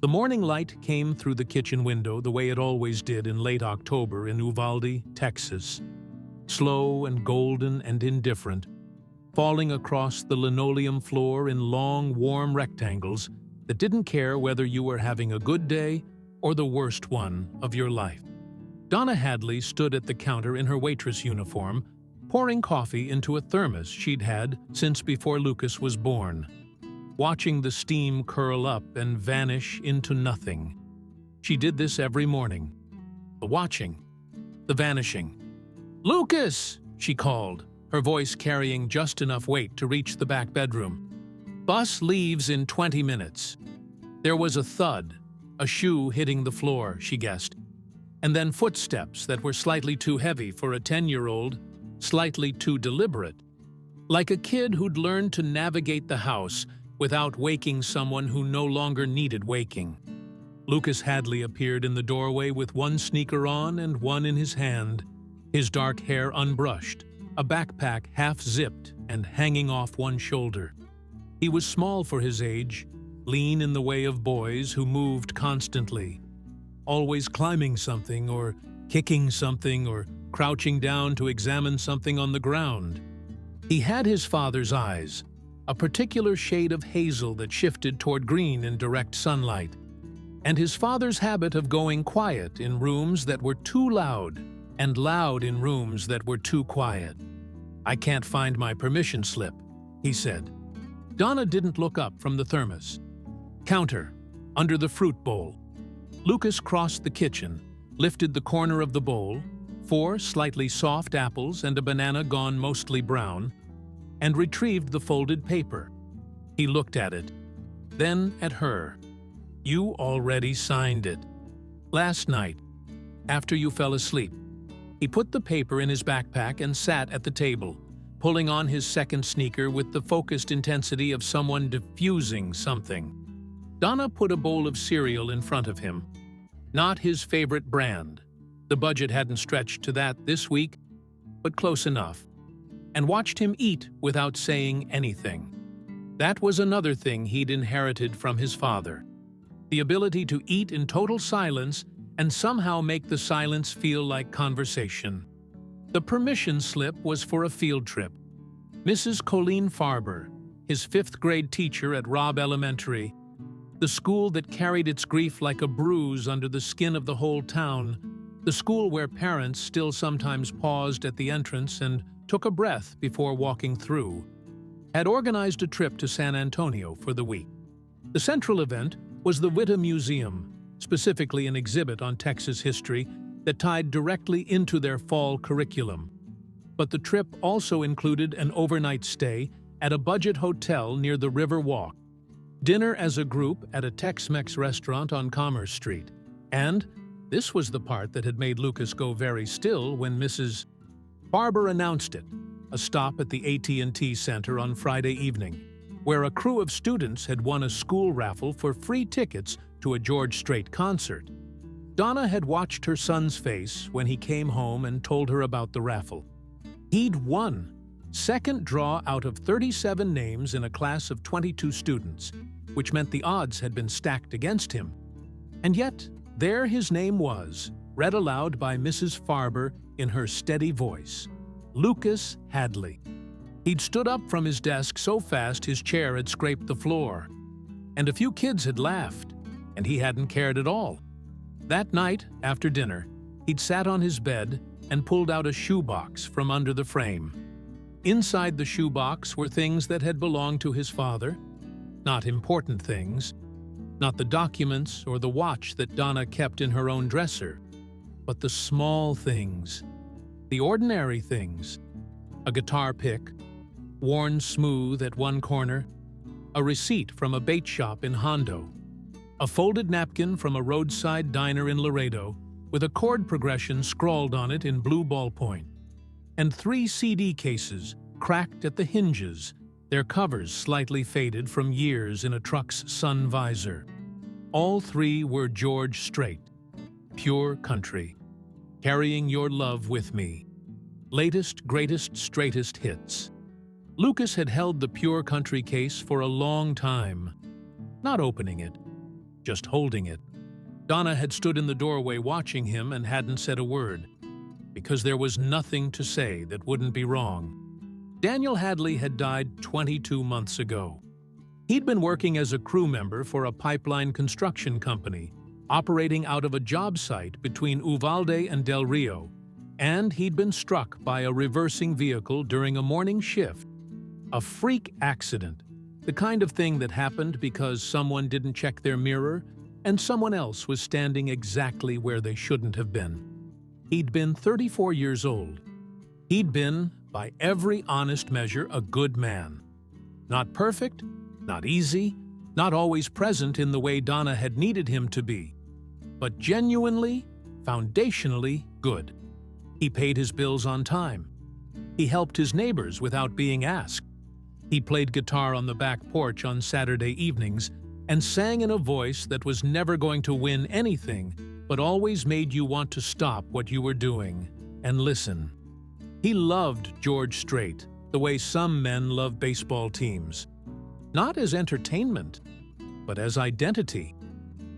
The morning light came through the kitchen window the way it always did in late October in Uvalde, Texas, slow and golden and indifferent, falling across the linoleum floor in long, warm rectangles that didn't care whether you were having a good day or the worst one of your life. Donna Hadley stood at the counter in her waitress uniform, pouring coffee into a thermos she'd had since before Lucas was born, watching the steam curl up and vanish into nothing. She did this every morning. The watching, the vanishing. "Lucas!" she called, her voice carrying just enough weight to reach the back bedroom. "Bus leaves in 20 minutes. There was a thud, a shoe hitting the floor, she guessed, and then footsteps that were slightly too heavy for a 10-year-old, slightly too deliberate, like a kid who'd learned to navigate the house without waking someone who no longer needed waking. Lucas Hadley appeared in the doorway with one sneaker on and one in his hand, his dark hair unbrushed, a backpack half-zipped and hanging off one shoulder. He was small for his age, lean in the way of boys who moved constantly, always climbing something or kicking something or crouching down to examine something on the ground. He had his father's eyes, a particular shade of hazel that shifted toward green in direct sunlight, and his father's habit of going quiet in rooms that were too loud and loud in rooms that were too quiet. "I can't find my permission slip," he said. Donna didn't look up from the thermos. Counter, under the fruit bowl. Lucas crossed the kitchen, lifted the corner of the bowl, 4 slightly soft apples and a banana gone mostly brown, and retrieved the folded paper. He looked at it, then at her. "You already signed it. Last night, after you fell asleep." He put the paper in his backpack and sat at the table, pulling on his second sneaker with the focused intensity of someone diffusing something. Donna put a bowl of cereal in front of him. Not his favorite brand. The budget hadn't stretched to that this week, but close enough. And watched him eat without saying anything. That was another thing he'd inherited from his father. The ability to eat in total silence and somehow make the silence feel like conversation. The permission slip was for a field trip. Mrs. Colleen Farber, his 5th grade teacher at Robb Elementary, the school that carried its grief like a bruise under the skin of the whole town, the school where parents still sometimes paused at the entrance and took a breath before walking through, had organized a trip to San Antonio for the week. The central event was the Witta Museum, specifically an exhibit on Texas history that tied directly into their fall curriculum. But the trip also included an overnight stay at a budget hotel near the River Walk, dinner as a group at a Tex-Mex restaurant on Commerce Street, and this was the part that had made Lucas go very still when Mrs. Farber announced it, a stop at the AT&T Center on Friday evening, where a crew of students had won a school raffle for free tickets to a George Strait concert. Donna had watched her son's face when he came home and told her about the raffle. He'd won, second draw out of 37 names in a class of 22 students, which meant the odds had been stacked against him. And yet, there his name was, read aloud by Mrs. Farber in her steady voice. Lucas Hadley. He'd stood up from his desk so fast his chair had scraped the floor. And a few kids had laughed, and he hadn't cared at all. That night, after dinner, he'd sat on his bed and pulled out a shoebox from under the frame. Inside the shoebox were things that had belonged to his father, not important things, not the documents or the watch that Donna kept in her own dresser, but the small things, the ordinary things. A guitar pick, worn smooth at one corner, a receipt from a bait shop in Hondo, a folded napkin from a roadside diner in Laredo with a chord progression scrawled on it in blue ballpoint, and 3 CD cases cracked at the hinges, their covers slightly faded from years in a truck's sun visor. All 3 were George Strait, Pure Country, Carrying Your Love With Me, latest, greatest, straightest hits. Lucas had held the Pure Country case for a long time, not opening it, just holding it. Donna had stood in the doorway watching him and hadn't said a word, because there was nothing to say that wouldn't be wrong. Daniel Hadley had died 22 months ago. He'd been working as a crew member for a pipeline construction company, operating out of a job site between Uvalde and Del Rio, and he'd been struck by a reversing vehicle during a morning shift. A freak accident, the kind of thing that happened because someone didn't check their mirror and someone else was standing exactly where they shouldn't have been. He'd been 34 years old. He'd been, by every honest measure, a good man. Not perfect, not easy, not always present in the way Donna had needed him to be, but genuinely, foundationally good. He paid his bills on time. He helped his neighbors without being asked. He played guitar on the back porch on Saturday evenings and sang in a voice that was never going to win anything, but always made you want to stop what you were doing and listen. He loved George Strait the way some men love baseball teams. Not as entertainment, but as identity.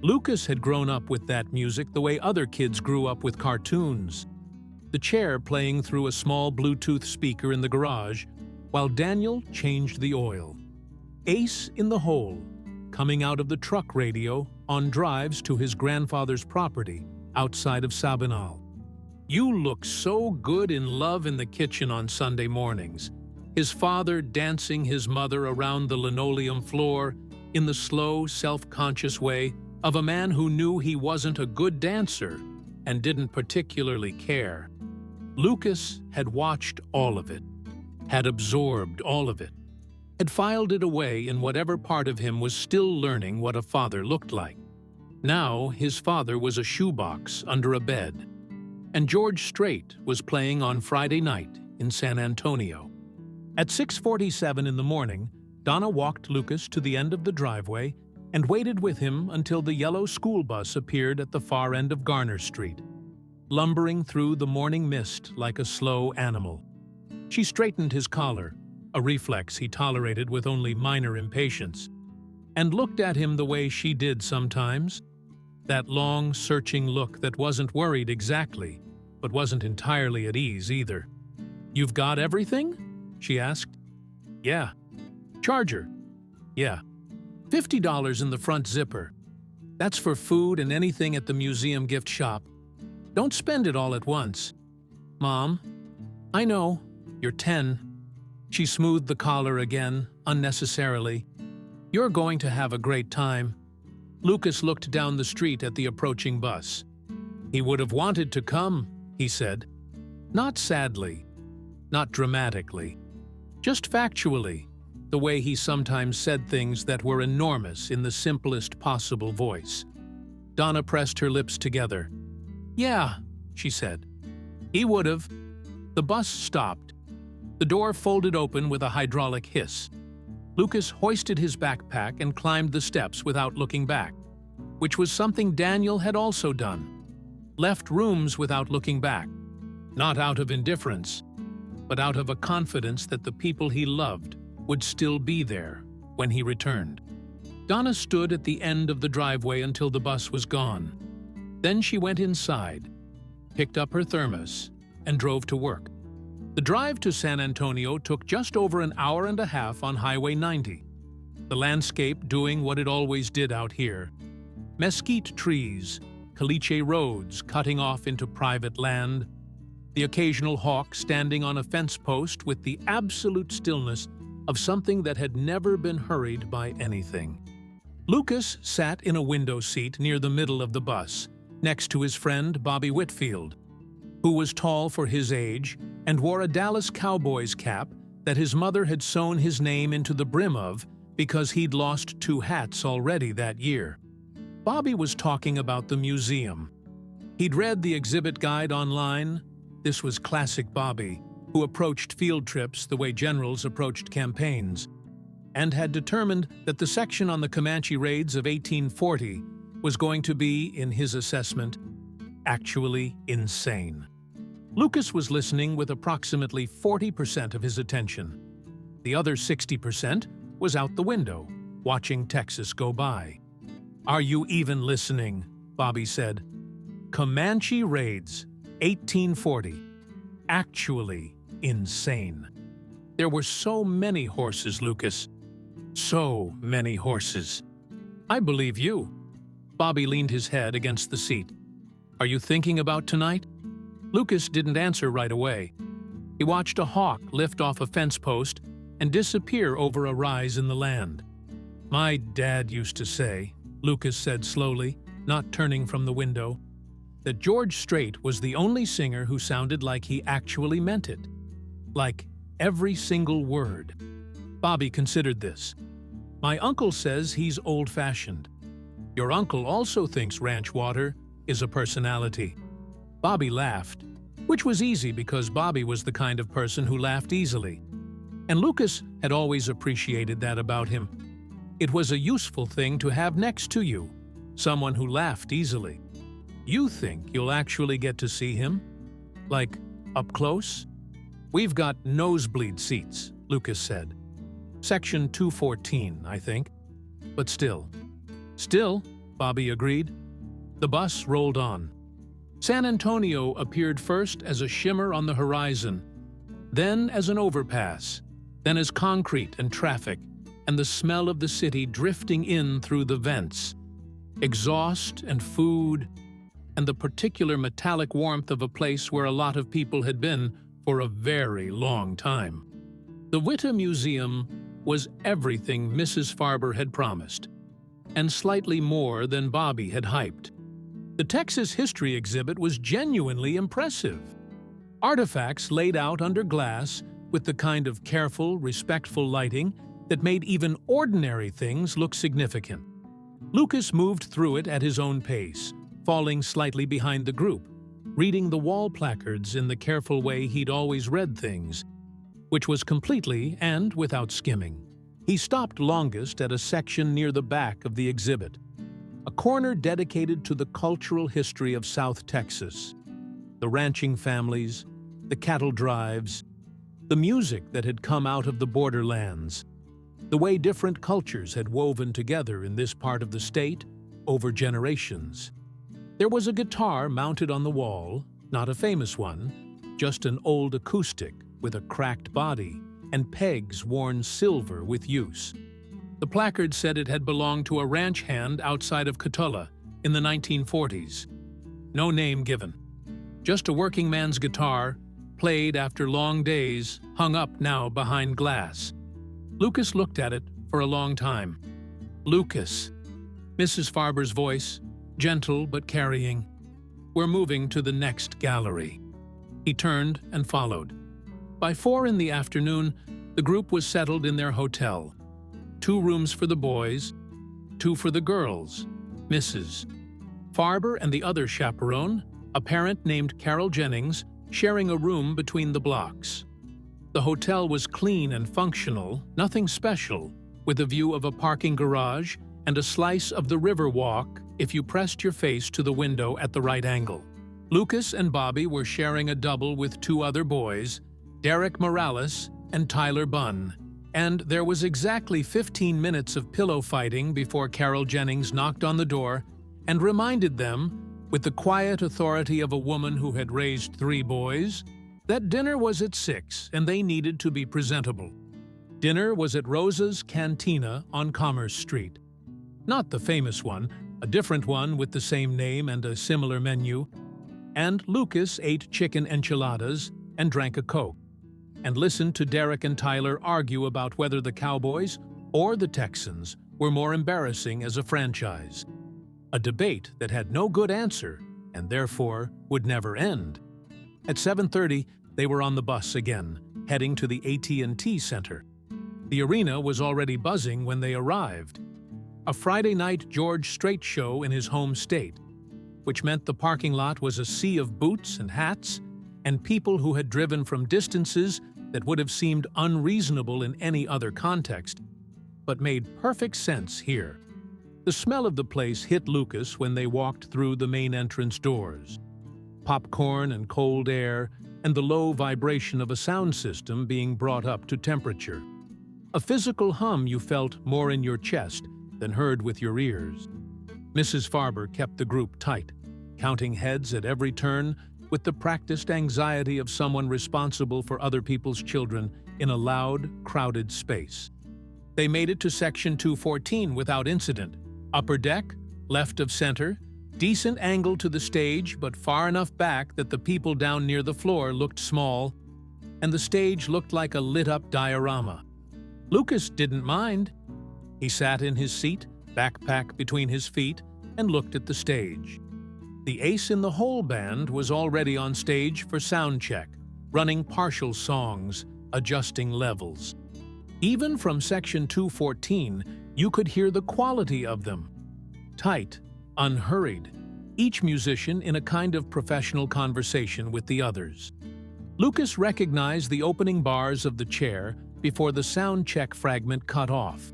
Lucas had grown up with that music the way other kids grew up with cartoons. The chair playing through a small Bluetooth speaker in the garage, while Daniel changed the oil. Ace in the Hole, coming out of the truck radio on drives to his grandfather's property outside of Sabinal. You look so good in love in the kitchen on Sunday mornings. His father dancing his mother around the linoleum floor in the slow, self-conscious way of a man who knew he wasn't a good dancer and didn't particularly care. Lucas had watched all of it, had absorbed all of it, had filed it away in whatever part of him was still learning what a father looked like. Now his father was a shoebox under a bed, and George Strait was playing on Friday night in San Antonio. At 6:47 in the morning, Donna walked Lucas to the end of the driveway and waited with him until the yellow school bus appeared at the far end of Garner Street, lumbering through the morning mist like a slow animal. She straightened his collar, a reflex he tolerated with only minor impatience, and looked at him the way she did sometimes, that long, searching look that wasn't worried exactly, but wasn't entirely at ease either. "You've got everything?" she asked. "Yeah." "Charger?" "Yeah." $50 in the front zipper. That's for food and anything at the museum gift shop. Don't spend it all at once. "Mom, I know, you're 10. She smoothed the collar again, unnecessarily. "You're going to have a great time." Lucas looked down the street at the approaching bus. He would have wanted to come, he said. Not sadly, not dramatically, just factually, the way he sometimes said things that were enormous in the simplest possible voice. Donna pressed her lips together. "Yeah," she said. He would have. The bus stopped. The door folded open with a hydraulic hiss. Lucas hoisted his backpack and climbed the steps without looking back, which was something Daniel had also done. Left rooms without looking back, not out of indifference, but out of a confidence that the people he loved would still be there when he returned. Donna stood at the end of the driveway until the bus was gone. Then she went inside, picked up her thermos, and drove to work. The drive to San Antonio took just over an hour and a half on Highway 90. The landscape doing what it always did out here. Mesquite trees, caliche roads cutting off into private land, the occasional hawk standing on a fence post with the absolute stillness of something that had never been hurried by anything. Lucas sat in a window seat near the middle of the bus, next to his friend Bobby Whitfield, who was tall for his age and wore a Dallas Cowboys cap that his mother had sewn his name into the brim of because he'd lost 2 hats already that year. Bobby was talking about the museum. He'd read the exhibit guide online. This was classic Bobby, who approached field trips the way generals approached campaigns, and had determined that the section on the Comanche raids of 1840 was going to be, in his assessment, actually insane. Lucas was listening with approximately 40% of his attention. The other 60% was out the window, watching Texas go by. "Are you even listening?" Bobby said. "Comanche raids, 1840. Actually insane. There were so many horses, Lucas. So many horses." "I believe you." Bobby leaned his head against the seat. "Are you thinking about tonight?" Lucas didn't answer right away. He watched a hawk lift off a fence post and disappear over a rise in the land. "My dad used to say," Lucas said slowly, not turning from the window, "that George Strait was the only singer who sounded like he actually meant it. Like every single word." Bobby considered this. "My uncle says he's old-fashioned. Your uncle also thinks ranch water is a personality." Bobby laughed, which was easy because Bobby was the kind of person who laughed easily. And Lucas had always appreciated that about him. It was a useful thing to have next to you, someone who laughed easily. "You think you'll actually get to see him? Like, up close?" "We've got nosebleed seats," Lucas said. "Section 214, I think. But still." "Still," Bobby agreed. The bus rolled on. San Antonio appeared first as a shimmer on the horizon, then as an overpass, then as concrete and traffic, and the smell of the city drifting in through the vents. Exhaust and food, and the particular metallic warmth of a place where a lot of people had been for a very long time. The Witta Museum was everything Mrs. Farber had promised, and slightly more than Bobby had hyped. The Texas History exhibit was genuinely impressive. Artifacts laid out under glass with the kind of careful, respectful lighting that made even ordinary things look significant. Lucas moved through it at his own pace, falling slightly behind the group, reading the wall placards in the careful way he'd always read things, which was completely and without skimming. He stopped longest at a section near the back of the exhibit, a corner dedicated to the cultural history of South Texas, the ranching families, the cattle drives, the music that had come out of the borderlands, the way different cultures had woven together in this part of the state over generations. There was a guitar mounted on the wall, not a famous one, just an old acoustic with a cracked body and pegs worn silver with use. The placard said it had belonged to a ranch hand outside of Cotulla in the 1940s. No name given. Just a working man's guitar, played after long days, hung up now behind glass. Lucas looked at it for a long time. "Lucas," Mrs. Farber's voice, gentle but carrying. "We're moving to the next gallery." He turned and followed. By 4 in the afternoon, the group was settled in their hotel. 2 rooms for the boys, 2 for the girls, Mrs. Farber and the other chaperone, a parent named Carol Jennings, sharing a room between the blocks. The hotel was clean and functional, nothing special, with a view of a parking garage and a slice of the river walk if you pressed your face to the window at the right angle. Lucas and Bobby were sharing a double with 2 other boys, Derek Morales and Tyler Bunn, and there was exactly 15 minutes of pillow fighting before Carol Jennings knocked on the door and reminded them, with the quiet authority of a woman who had raised 3 boys, that dinner was at 6 and they needed to be presentable. Dinner was at Rosa's Cantina on Commerce Street. Not the famous one, a different one with the same name and a similar menu, and Lucas ate chicken enchiladas and drank a Coke, and listened to Derek and Tyler argue about whether the Cowboys or the Texans were more embarrassing as a franchise. A debate that had no good answer and therefore would never end. At 7:30, they were on the bus again, heading to the AT&T Center. The arena was already buzzing when they arrived. A Friday night George Strait show in his home state, which meant the parking lot was a sea of boots and hats and people who had driven from distances that would have seemed unreasonable in any other context, but made perfect sense here. The smell of the place hit Lucas when they walked through the main entrance doors. Popcorn and cold air, and the low vibration of a sound system being brought up to temperature. A physical hum you felt more in your chest than heard with your ears. Mrs. Farber kept the group tight, counting heads at every turn with the practiced anxiety of someone responsible for other people's children in a loud, crowded space. They made it to Section 214 without incident. Upper deck, left of center, decent angle to the stage but far enough back that the people down near the floor looked small, and the stage looked like a lit-up diorama. Lucas didn't mind. He sat in his seat, backpack between his feet, and looked at the stage. The Ace in the Hole band was already on stage for sound check, running partial songs, adjusting levels. Even from Section 214, you could hear the quality of them. Tight, unhurried, each musician in a kind of professional conversation with the others. Lucas recognized the opening bars of the chair before the sound check fragment cut off,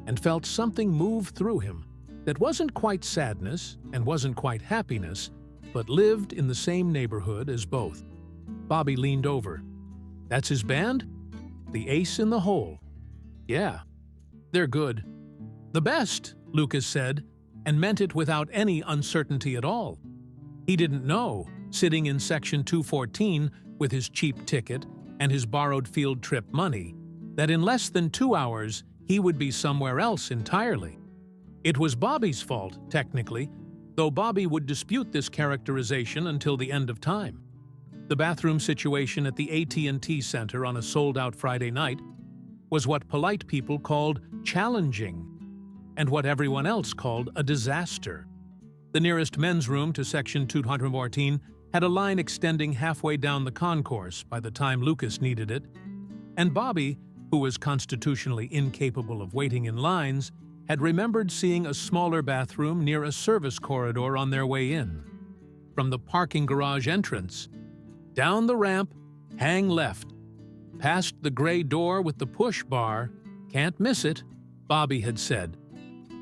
and felt something move through him that wasn't quite sadness and wasn't quite happiness, but lived in the same neighborhood as both. Bobby leaned over. "That's his band? The Ace in the Hole." "Yeah, they're good." "The best," Lucas said, and meant it without any uncertainty at all. He didn't know, sitting in Section 214 with his cheap ticket and his borrowed field trip money, that in less than 2 hours he would be somewhere else entirely. It was Bobby's fault, technically, though Bobby would dispute this characterization until the end of time. The bathroom situation at the AT&T Center on a sold-out Friday night was what polite people called challenging, and what everyone else called a disaster. The nearest men's room to Section 214 had a line extending halfway down the concourse by the time Lucas needed it, and Bobby, who was constitutionally incapable of waiting in lines, had remembered seeing a smaller bathroom near a service corridor on their way in. From the parking garage entrance, down the ramp, hang left, past the gray door with the push bar, "Can't miss it," Bobby had said,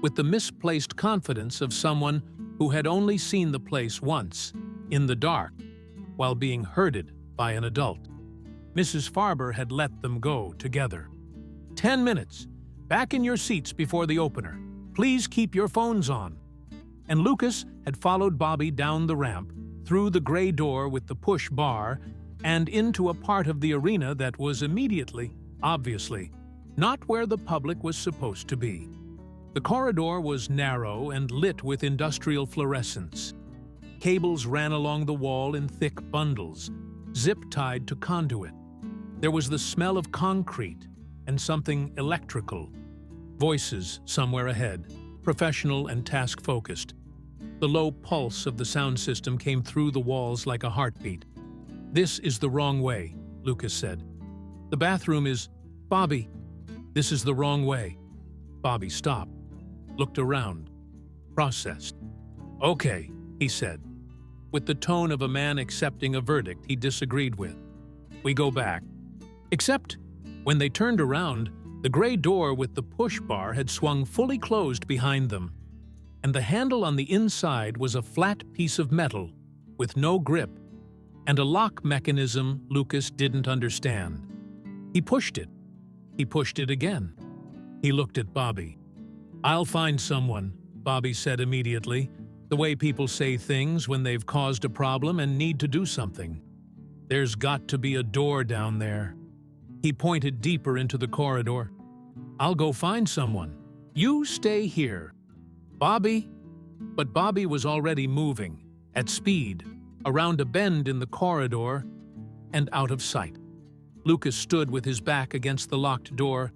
with the misplaced confidence of someone who had only seen the place once, in the dark, while being herded by an adult. Mrs. Farber had let them go together. 10 minutes. Back in your seats before the opener. Please keep your phones on." And Lucas had followed Bobby down the ramp, through the gray door with the push bar, and into a part of the arena that was immediately, obviously, not where the public was supposed to be. The corridor was narrow and lit with industrial fluorescence. Cables ran along the wall in thick bundles, zip-tied to conduit. There was the smell of concrete and something electrical. Voices somewhere ahead, professional and task-focused. The low pulse of the sound system came through the walls like a heartbeat. "This is the wrong way," Lucas said. "The bathroom is... Bobby, this is the wrong way." Bobby stopped, looked around, processed. "Okay," he said, with the tone of a man accepting a verdict he disagreed with. "We go back." Except, when they turned around, the gray door with the push bar had swung fully closed behind them, and the handle on the inside was a flat piece of metal with no grip and a lock mechanism Lucas didn't understand. He pushed it. He pushed it again. He looked at Bobby. "I'll find someone," Bobby said immediately, the way people say things when they've caused a problem and need to do something. "There's got to be a door down there." He pointed deeper into the corridor. "I'll go find someone. You stay here." "Bobby?" But Bobby was already moving, at speed, around a bend in the corridor and out of sight. Lucas stood with his back against the locked door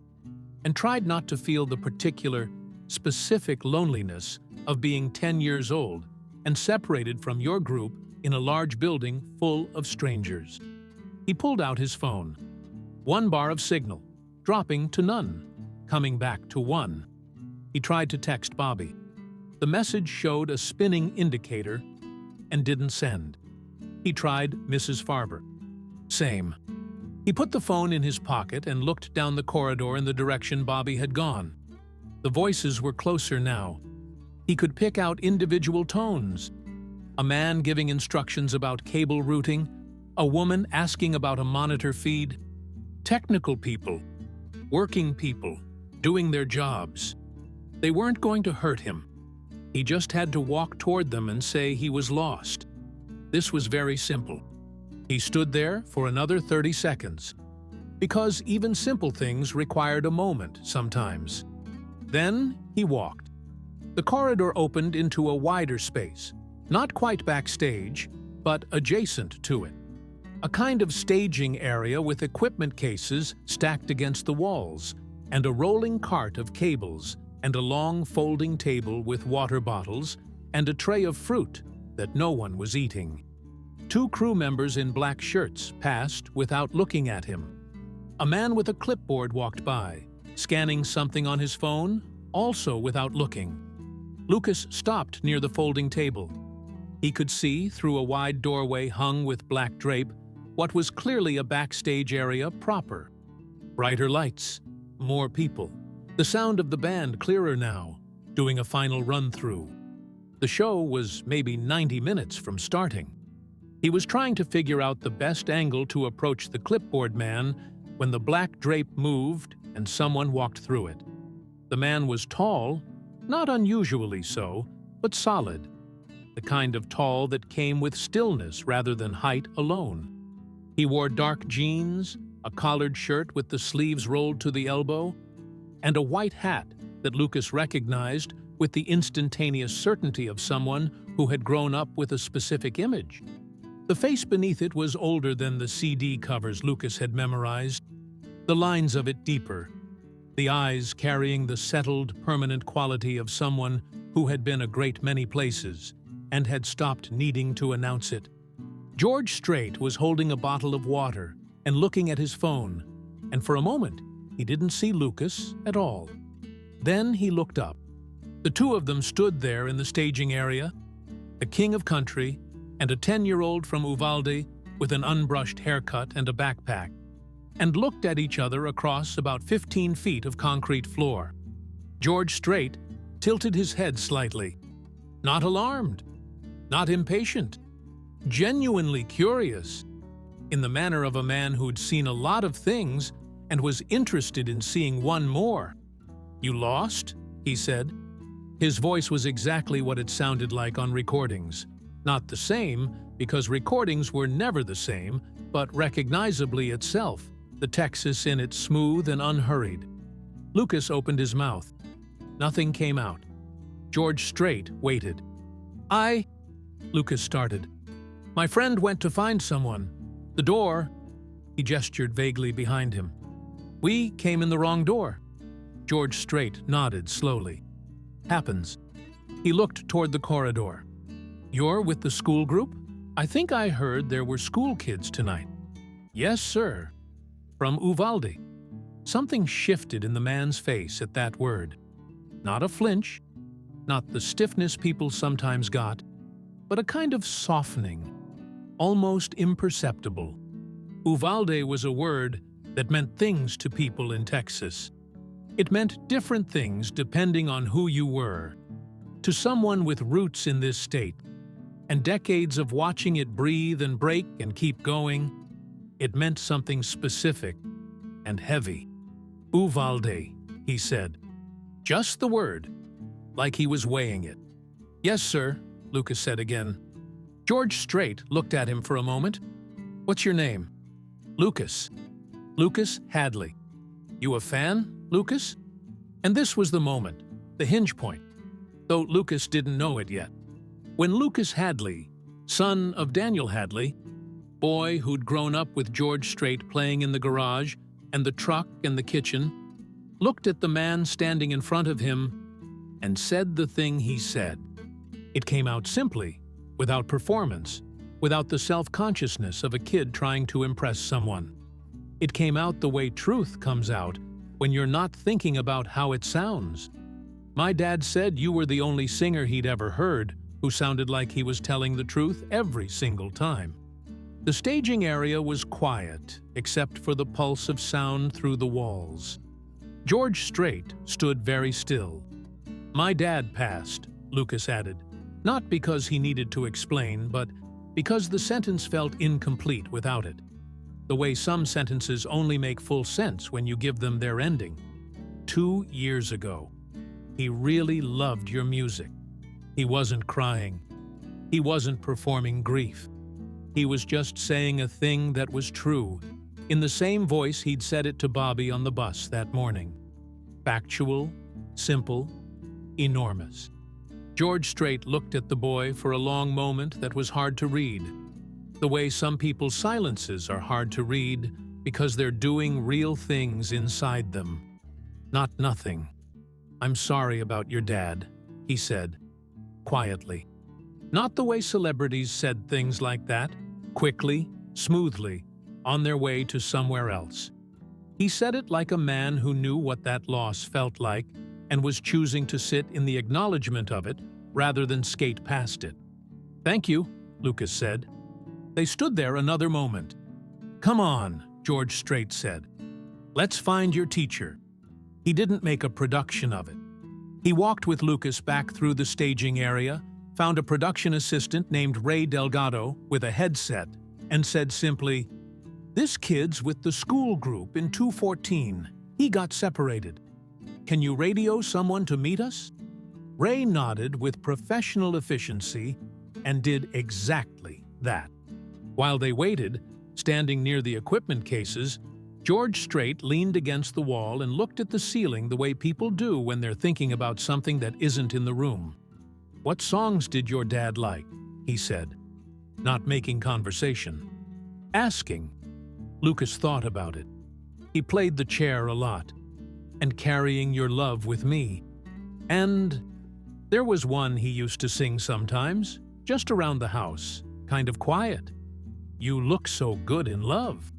and tried not to feel the particular, specific loneliness of being 10 years old and separated from your group in a large building full of strangers. He pulled out his phone. 1 bar of signal, dropping to none, coming back to 1. He tried to text Bobby. The message showed a spinning indicator and didn't send. He tried Mrs. Farber. Same. He put the phone in his pocket and looked down the corridor in the direction Bobby had gone. The voices were closer now. He could pick out individual tones. A man giving instructions about cable routing, a woman asking about a monitor feed. Technical people, working people, doing their jobs. They weren't going to hurt him. He just had to walk toward them and say he was lost. This was very simple. He stood there for another 30 seconds, because even simple things required a moment sometimes. Then he walked. The corridor opened into a wider space, not quite backstage, but adjacent to it. A kind of staging area with equipment cases stacked against the walls, and a rolling cart of cables, and a long folding table with water bottles, and a tray of fruit that no one was eating. 2 crew members in black shirts passed without looking at him. A man with a clipboard walked by, scanning something on his phone, also without looking. Lucas stopped near the folding table. He could see, through a wide doorway hung with black drape, what was clearly a backstage area proper. Brighter lights, more people. The sound of the band clearer now, doing a final run-through. The show was maybe 90 minutes from starting. He was trying to figure out the best angle to approach the clipboard man when the black drape moved and someone walked through it. The man was tall, not unusually so, but solid. The kind of tall that came with stillness rather than height alone. He wore dark jeans, a collared shirt with the sleeves rolled to the elbow, and a white hat that Lucas recognized with the instantaneous certainty of someone who had grown up with a specific image. The face beneath it was older than the CD covers Lucas had memorized, the lines of it deeper, the eyes carrying the settled, permanent quality of someone who had been a great many places and had stopped needing to announce it. George Strait was holding a bottle of water and looking at his phone, and for a moment he didn't see Lucas at all. Then he looked up. The 2 of them stood there in the staging area, the king of country and a 10-year-old from Uvalde with an unbrushed haircut and a backpack, and looked at each other across about 15 feet of concrete floor. George Strait tilted his head slightly, not alarmed, not impatient, genuinely curious, in the manner of a man who'd seen a lot of things and was interested in seeing one more. "You lost?" he said. His voice was exactly what it sounded like on recordings. Not the same, because recordings were never the same, but recognizably itself, the Texas in it smooth and unhurried. Lucas opened his mouth. Nothing came out. George Strait waited. Lucas started. "My friend went to find someone. The door," he gestured vaguely behind him. "We came in the wrong door." George Strait nodded slowly. "Happens." He looked toward the corridor. "You're with the school group? I think I heard there were school kids tonight." "Yes, sir." "From Uvalde." Something shifted in the man's face at that word. Not a flinch, not the stiffness people sometimes got, but a kind of softening, almost imperceptible. Uvalde was a word that meant things to people in Texas. It meant different things depending on who you were. To someone with roots in this state, and decades of watching it breathe and break and keep going, it meant something specific and heavy. "Uvalde," he said. Just the word, like he was weighing it. "Yes, sir," Lucas said again. George Strait looked at him for a moment. "What's your name?" "Lucas." "Lucas Hadley." "You a fan, Lucas?" And this was the moment, the hinge point, though Lucas didn't know it yet. When Lucas Hadley, son of Daniel Hadley, boy who'd grown up with George Strait playing in the garage and the truck and the kitchen, looked at the man standing in front of him and said the thing he said. It came out simply, without performance, without the self-consciousness of a kid trying to impress someone. It came out the way truth comes out when you're not thinking about how it sounds. My dad said you were the only singer he'd ever heard who sounded like he was telling the truth every single time. The staging area was quiet, except for the pulse of sound through the walls. George Strait stood very still. "My dad passed," Lucas added, not because he needed to explain, but because the sentence felt incomplete without it. The way some sentences only make full sense when you give them their ending. 2 years ago. He really loved your music. He wasn't crying. He wasn't performing grief. He was just saying a thing that was true, in the same voice he'd said it to Bobby on the bus that morning. Factual, simple, enormous. George Strait looked at the boy for a long moment that was hard to read. The way some people's silences are hard to read because they're doing real things inside them. Not nothing. "I'm sorry about your dad," he said, quietly. Not the way celebrities said things like that, quickly, smoothly, on their way to somewhere else. He said it like a man who knew what that loss felt like and was choosing to sit in the acknowledgement of it rather than skate past it. "Thank you," Lucas said. They stood there another moment. "Come on," George Strait said. "Let's find your teacher." He didn't make a production of it. He walked with Lucas back through the staging area, found a production assistant named Ray Delgado with a headset, and said simply, "This kid's with the school group in 214. He got separated. Can you radio someone to meet us?" Ray nodded with professional efficiency and did exactly that. While they waited, standing near the equipment cases, George Strait leaned against the wall and looked at the ceiling the way people do when they're thinking about something that isn't in the room. "What songs did your dad like?" he said, not making conversation. Asking. Lucas thought about it. He played the chair a lot. And Carrying Your Love with Me. And there was one he used to sing sometimes, just around the house, kind of quiet. "You Look So Good in Love."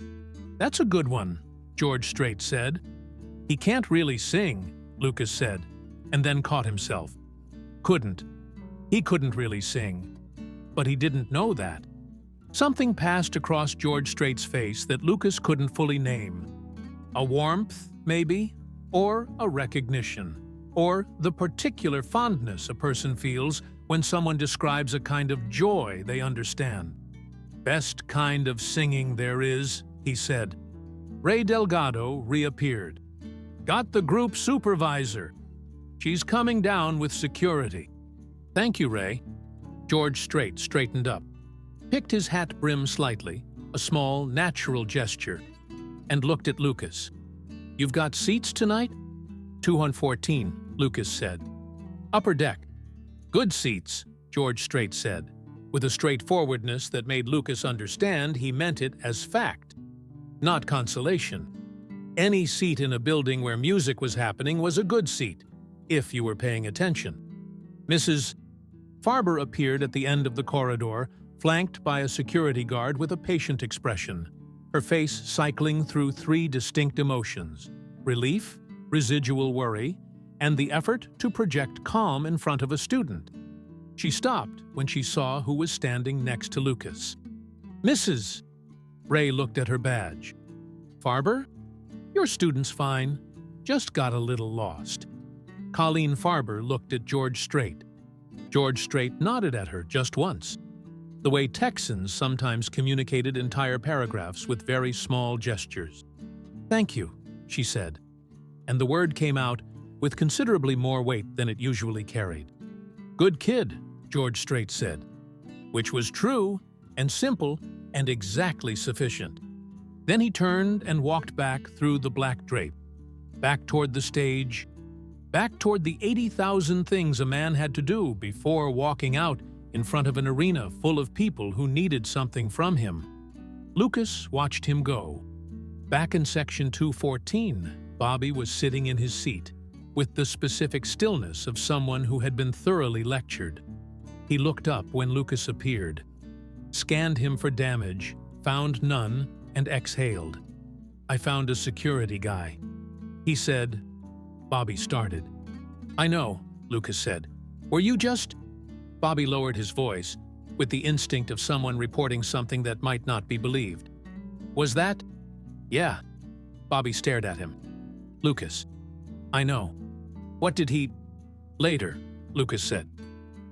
"That's a good one," George Strait said. "He can't really sing," Lucas said, and then caught himself. He couldn't really sing. But he didn't know that. Something passed across George Strait's face that Lucas couldn't fully name. A warmth, maybe, or a recognition, or the particular fondness a person feels when someone describes a kind of joy they understand. "Best kind of singing there is," he said. Ray Delgado reappeared. "Got the group supervisor. She's coming down with security." "Thank you, Ray." George Strait straightened up, picked his hat brim slightly, a small, natural gesture, and looked at Lucas. "You've got seats tonight?" 214, Lucas said. "Upper deck." "Good seats," George Strait said, with a straightforwardness that made Lucas understand he meant it as fact, not consolation. Any seat in a building where music was happening was a good seat, if you were paying attention. Mrs. Farber appeared at the end of the corridor, flanked by a security guard with a patient expression, her face cycling through three distinct emotions: relief, residual worry, and the effort to project calm in front of a student. She stopped when she saw who was standing next to Lucas. "Mrs." Ray looked at her badge. "Farber? Your student's fine. Just got a little lost." Colleen Farber looked at George Strait. George Strait nodded at her just once, the way Texans sometimes communicated entire paragraphs with very small gestures. "Thank you," she said, and the word came out with considerably more weight than it usually carried. "Good kid," George Strait said, which was true and simple and exactly sufficient. Then he turned and walked back through the black drape, back toward the stage, back toward the 80,000 things a man had to do before walking out in front of an arena full of people who needed something from him. Lucas watched him go. Back in section 214, Bobby was sitting in his seat, with the specific stillness of someone who had been thoroughly lectured. He looked up when Lucas appeared, scanned him for damage, found none, and exhaled. "I found a security guy," he said. Bobby started. "I know," Lucas said. "Were you just—" Bobby lowered his voice, with the instinct of someone reporting something that might not be believed. "Was that—" "Yeah." Bobby stared at him. "Lucas." "I know. What did he—" "Later," Lucas said.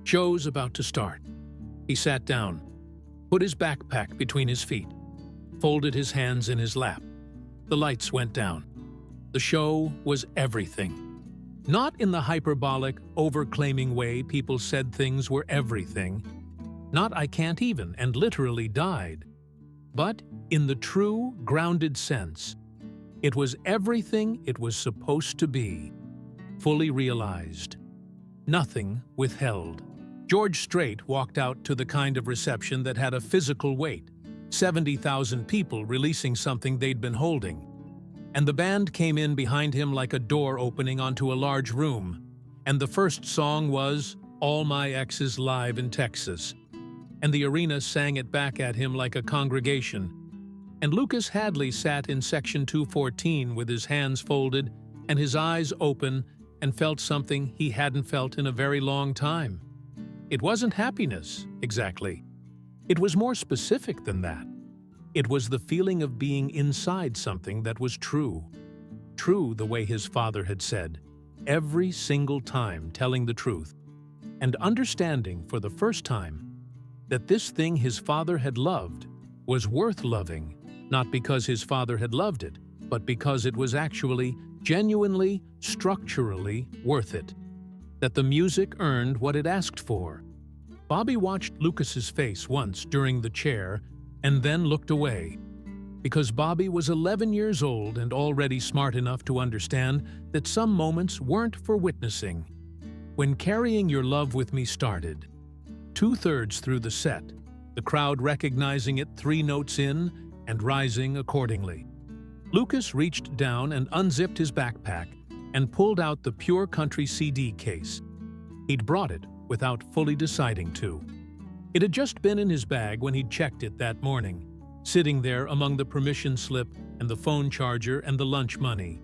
"Show's about to start." He sat down, put his backpack between his feet, folded his hands in his lap. The lights went down. The show was everything. Not in the hyperbolic, overclaiming way people said things were everything. Not "I can't even" and literally died. But in the true, grounded sense. It was everything it was supposed to be. Fully realized. Nothing withheld. George Strait walked out to the kind of reception that had a physical weight. 70,000 people releasing something they'd been holding. And the band came in behind him like a door opening onto a large room. And the first song was "All My Exes Live in Texas." And the arena sang it back at him like a congregation. And Lucas Hadley sat in section 214 with his hands folded and his eyes open and felt something he hadn't felt in a very long time. It wasn't happiness, exactly. It was more specific than that. It was the feeling of being inside something that was true. True the way his father had said, every single time telling the truth, and understanding for the first time that this thing his father had loved was worth loving, not because his father had loved it, but because it was actually, genuinely, structurally worth it. That the music earned what it asked for. Bobby watched Lucas's face once during the chair and then looked away, because Bobby was 11 years old and already smart enough to understand that some moments weren't for witnessing. When Carrying Your Love With Me started, 2/3 through the set, the crowd recognizing it 3 notes in and rising accordingly. Lucas reached down and unzipped his backpack and pulled out the Pure Country CD case. He'd brought it without fully deciding to. It had just been in his bag when he'd checked it that morning, sitting there among the permission slip and the phone charger and the lunch money.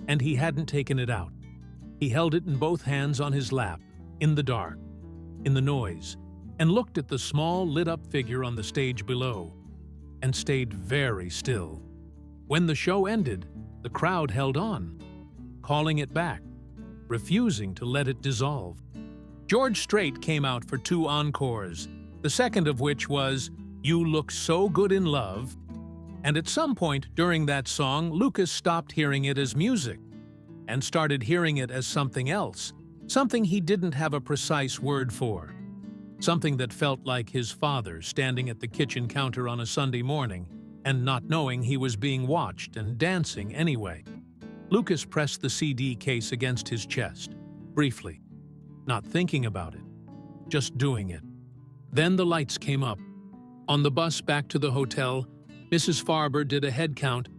And he hadn't taken it out. He held it in both hands on his lap, in the dark, in the noise, and looked at the small lit-up figure on the stage below, and stayed very still. When the show ended, the crowd held on, calling it back, refusing to let it dissolve. George Strait came out for 2 encores, the second of which was "You Look So Good in Love," and at some point during that song, Lucas stopped hearing it as music and started hearing it as something else, something he didn't have a precise word for, something that felt like his father standing at the kitchen counter on a Sunday morning and not knowing he was being watched and dancing anyway. Lucas pressed the CD case against his chest, briefly, not thinking about it, just doing it. Then the lights came up. On the bus back to the hotel, Mrs. Farber did a head count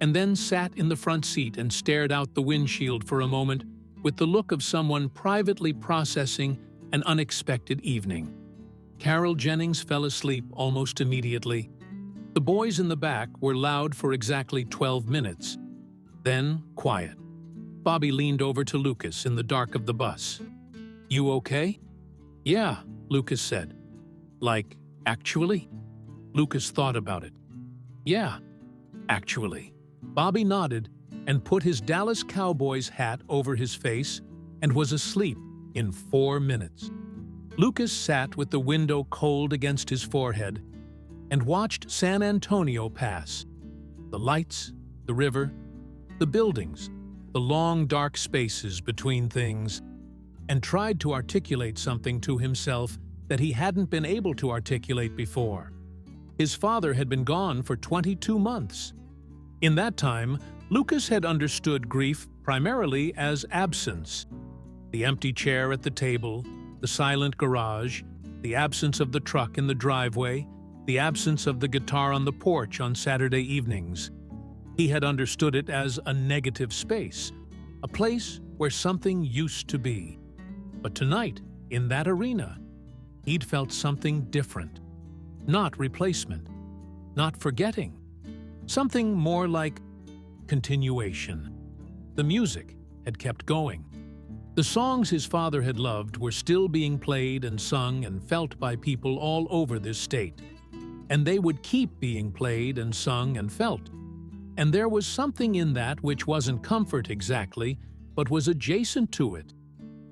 and then sat in the front seat and stared out the windshield for a moment with the look of someone privately processing an unexpected evening. Carol Jennings fell asleep almost immediately. The boys in the back were loud for exactly 12 minutes. Then, quiet. Bobby leaned over to Lucas in the dark of the bus. "You okay?" "Yeah," Lucas said. "Like, actually?" Lucas thought about it. "Yeah, actually." Bobby nodded and put his Dallas Cowboys hat over his face and was asleep in 4 minutes. Lucas sat with the window cold against his forehead and watched San Antonio pass. The lights, the river, the buildings, the long dark spaces between things, and tried to articulate something to himself that he hadn't been able to articulate before. His father had been gone for 22 months. In that time, Lucas had understood grief primarily as absence. The empty chair at the table, the silent garage, the absence of the truck in the driveway, the absence of the guitar on the porch on Saturday evenings. He had understood it as a negative space, a place where something used to be. But tonight, in that arena, he'd felt something different. Not replacement, not forgetting. Something more like continuation. The music had kept going. The songs his father had loved were still being played and sung and felt by people all over this state. And they would keep being played and sung and felt. And there was something in that which wasn't comfort exactly, but was adjacent to it.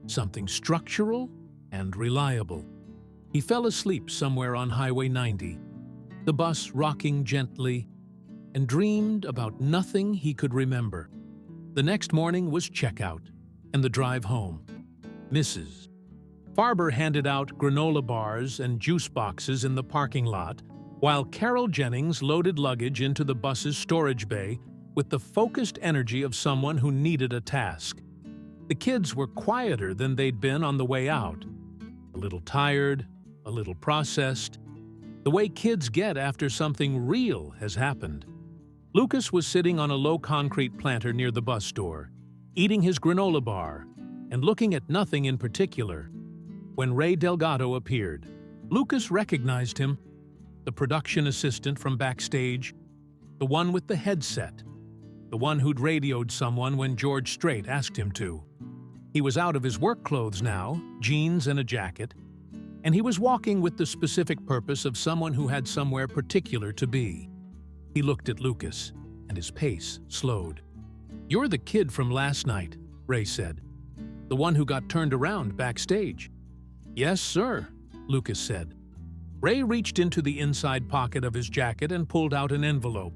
Something structural and reliable. He fell asleep somewhere on Highway 90, the bus rocking gently, and dreamed about nothing he could remember. The next morning was checkout. and the drive home. Mrs. Farber handed out granola bars and juice boxes in the parking lot, while Carol Jennings loaded luggage into the bus's storage bay with the focused energy of someone who needed a task. The kids were quieter than they'd been on the way out. A little tired, a little processed, the way kids get after something real has happened. Lucas was sitting on a low-concrete planter near the bus door, eating his granola bar and looking at nothing in particular, when Ray Delgado appeared. Lucas recognized him, the production assistant from backstage, the one with the headset, the one who'd radioed someone when George Strait asked him to. He was out of his work clothes now, jeans and a jacket, and he was walking with the specific purpose of someone who had somewhere particular to be. He looked at Lucas, and his pace slowed. "You're the kid from last night," Ray said. "The one who got turned around backstage." "Yes, sir," Lucas said. Ray reached into the inside pocket of his jacket and pulled out an envelope.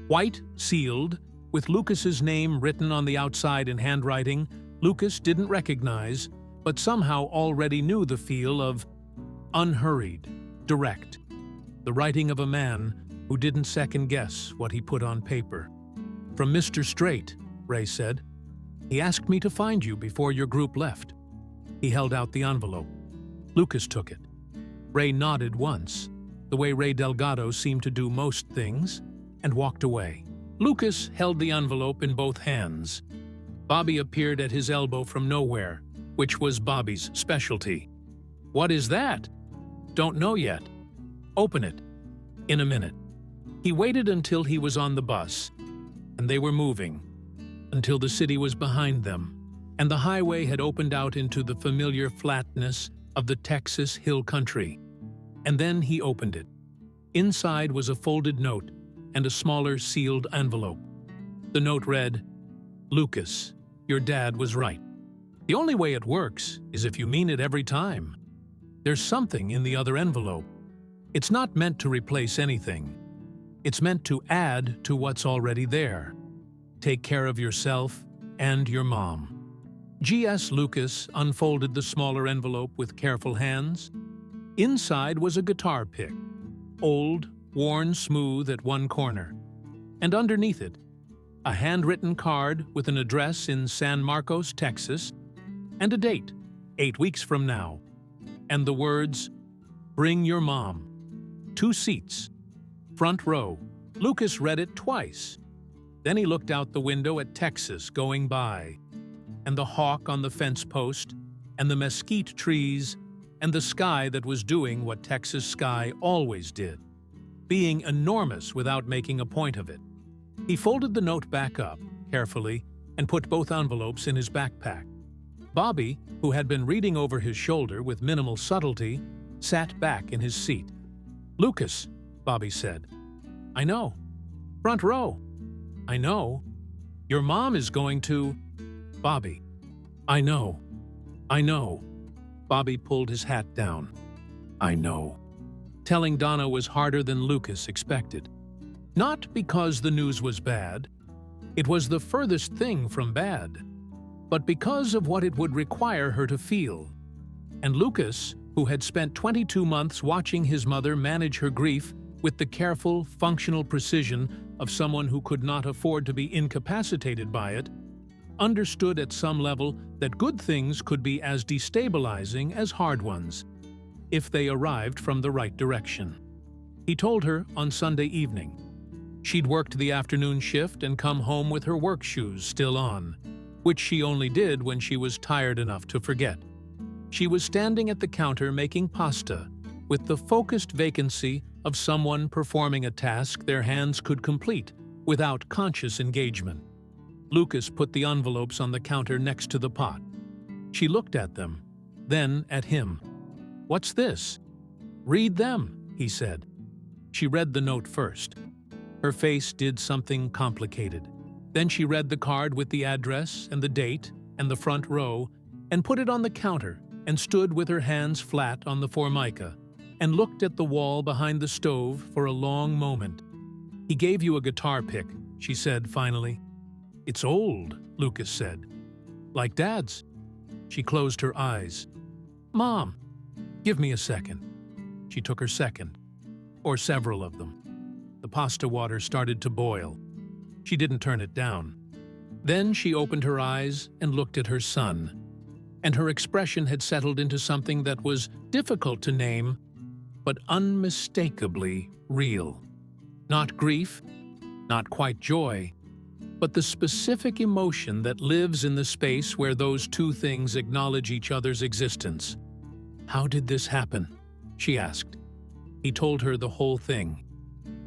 White, sealed, with Lucas's name written on the outside in handwriting Lucas didn't recognize, but somehow already knew the feel of unhurried, direct, the writing of a man who didn't second-guess what he put on paper. "From Mr. Strait," Ray said. "He asked me to find you before your group left." He held out the envelope. Lucas took it. Ray nodded once, the way Ray Delgado seemed to do most things, and walked away. Lucas held the envelope in both hands. Bobby appeared at his elbow from nowhere, which was Bobby's specialty. "What is that?" "Don't know yet." "Open it." "In a minute." He waited until he was on the bus, and they were moving, until the city was behind them, and the highway had opened out into the familiar flatness of the Texas hill country. And then he opened it. Inside was a folded note and a smaller sealed envelope. The note read, "Lucas, your dad was right. The only way it works is if you mean it every time." There's something in the other envelope. It's not meant to replace anything. It's meant to add to what's already there. Take care of yourself and your mom. G.S. Lucas unfolded the smaller envelope with careful hands. Inside was a guitar pick, old, worn smooth at one corner, and underneath it, a handwritten card with an address in San Marcos, Texas, and a date, 8 weeks from now, and the words, "Bring your mom. 2 seats. Front row." Lucas read it twice. Then he looked out the window at Texas going by, and the hawk on the fence post, and the mesquite trees, and the sky that was doing what Texas sky always did, being enormous without making a point of it. He folded the note back up, carefully, and put both envelopes in his backpack. Bobby, who had been reading over his shoulder with minimal subtlety, sat back in his seat. "Lucas," Bobby said. "I know." "Front row." "I know." "Your mom is going to—" "Bobby." "I know. I know." Bobby pulled his hat down. "I know." Telling Donna was harder than Lucas expected. Not because the news was bad. It was the furthest thing from bad. But because of what it would require her to feel. And Lucas, who had spent 22 months watching his mother manage her grief with the careful, functional precision of someone who could not afford to be incapacitated by it, understood at some level that good things could be as destabilizing as hard ones, if they arrived from the right direction. He told her on Sunday evening. She'd worked the afternoon shift and come home with her work shoes still on, which she only did when she was tired enough to forget. She was standing at the counter making pasta, with the focused vacancy of someone performing a task their hands could complete without conscious engagement. Lucas put the envelopes on the counter next to the pot. She looked at them, then at him. "What's this?" "Read them," he said. She read the note first. Her face did something complicated. Then she read the card with the address and the date and the front row and put it on the counter and stood with her hands flat on the formica and looked at the wall behind the stove for a long moment. "He gave you a guitar pick," she said finally. "It's old," Lucas said. Like Dad's. She closed her eyes. Mom, give me a second. She took her second, or several of them. The pasta water started to boil. She didn't turn it down. Then she opened her eyes and looked at her son, and her expression had settled into something that was difficult to name, but unmistakably real. Not grief, not quite joy, but the specific emotion that lives in the space where those two things acknowledge each other's existence. "How did this happen?" she asked. He told her the whole thing.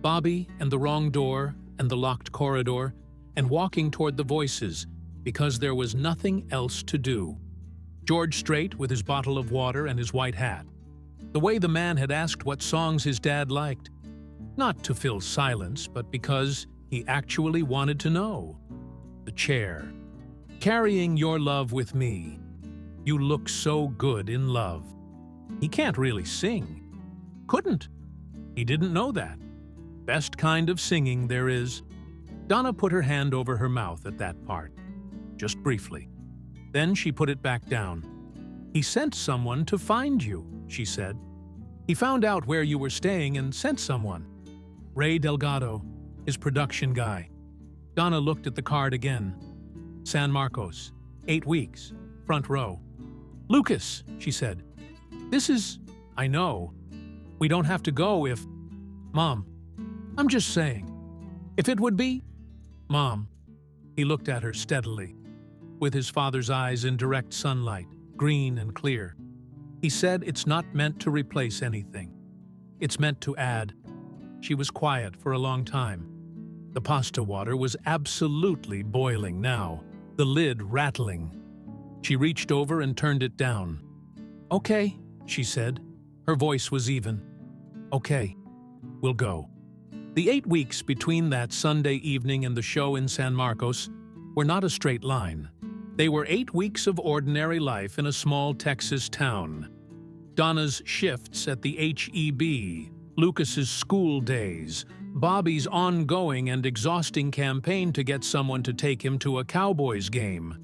Bobby and the wrong door and the locked corridor and walking toward the voices because there was nothing else to do. George Strait with his bottle of water and his white hat. The way the man had asked what songs his dad liked. Not to fill silence, but because he actually wanted to know. The chair. "Carrying your love with me. You look so good in love." He can't really sing. Couldn't. He didn't know that. Best kind of singing there is. Donna put her hand over her mouth at that part. Just briefly. Then she put it back down. "He sent someone to find you," she said. "He found out where you were staying and sent someone. Ray Delgado, his production guy." Donna looked at the card again. San Marcos, 8 weeks, front row. "Lucas," she said. "This is, I know. We don't have to go if..." "Mom, I'm just saying. If it would be..." "Mom." He looked at her steadily, with his father's eyes in direct sunlight, green and clear. He said it's not meant to replace anything. It's meant to add. She was quiet for a long time. The pasta water was absolutely boiling now, the lid rattling. She reached over and turned it down. "Okay," she said. Her voice was even. "Okay, we'll go." The 8 weeks between that Sunday evening and the show in San Marcos were not a straight line. They were 8 weeks of ordinary life in a small Texas town. Donna's shifts at the HEB, Lucas's school days, Bobby's ongoing and exhausting campaign to get someone to take him to a Cowboys game.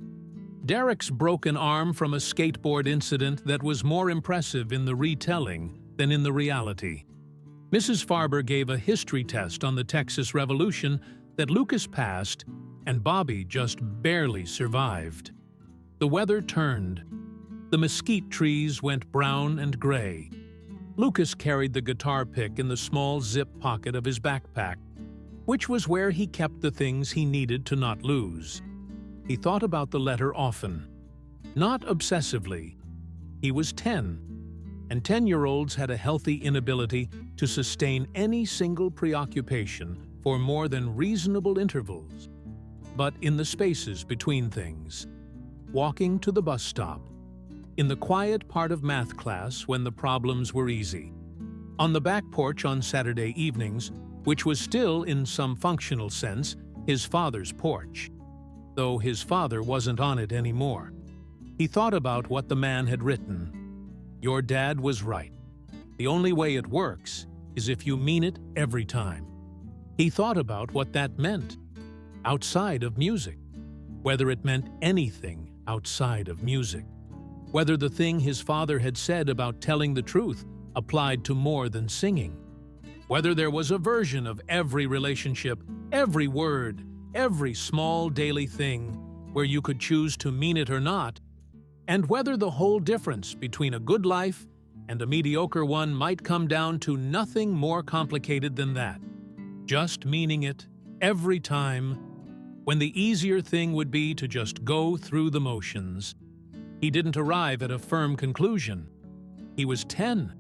Derek's broken arm from a skateboard incident that was more impressive in the retelling than in the reality. Mrs. Farber gave a history test on the Texas Revolution that Lucas passed and Bobby just barely survived. The weather turned. The mesquite trees went brown and gray. Lucas carried the guitar pick in the small zip pocket of his backpack, which was where he kept the things he needed to not lose. He thought about the letter often. Not obsessively. He was 10, and 10-year-olds had a healthy inability to sustain any single preoccupation for more than reasonable intervals. But in the spaces between things. Walking to the bus stop. In the quiet part of math class when the problems were easy. On the back porch on Saturday evenings, which was still, in some functional sense, his father's porch. Though his father wasn't on it anymore. He thought about what the man had written. Your dad was right. The only way it works is if you mean it every time. He thought about what that meant. Outside of music. Whether it meant anything outside of music. Whether the thing his father had said about telling the truth applied to more than singing. Whether there was a version of every relationship, every word, every small daily thing, where you could choose to mean it or not, and whether the whole difference between a good life and a mediocre one might come down to nothing more complicated than that. Just meaning it every time, when the easier thing would be to just go through the motions. He didn't arrive at a firm conclusion. He was 10,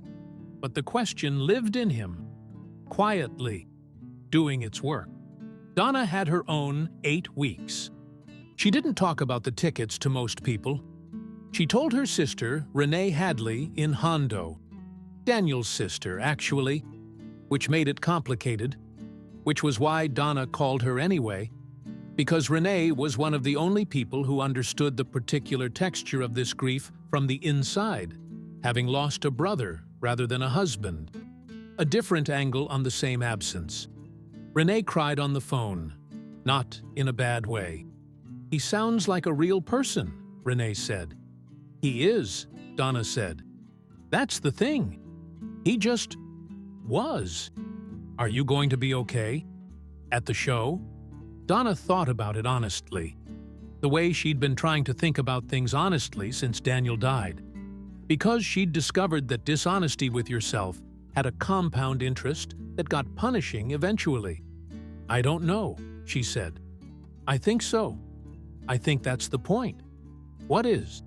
but the question lived in him, quietly, doing its work. Donna had her own 8 weeks. She didn't talk about the tickets to most people. She told her sister, Renee Hadley, in Hondo. Daniel's sister, actually, which made it complicated, which was why Donna called her anyway, because Renee was one of the only people who understood the particular texture of this grief from the inside, having lost a brother rather than a husband. A different angle on the same absence. Renee cried on the phone, not in a bad way. He sounds like a real person, Renee said. He is, Donna said. That's the thing. He just was. Are you going to be okay? At the show? Donna thought about it honestly. The way she'd been trying to think about things honestly since Daniel died. Because she'd discovered that dishonesty with yourself had a compound interest that got punishing eventually. I don't know, she said. I think so. I think that's the point. What is?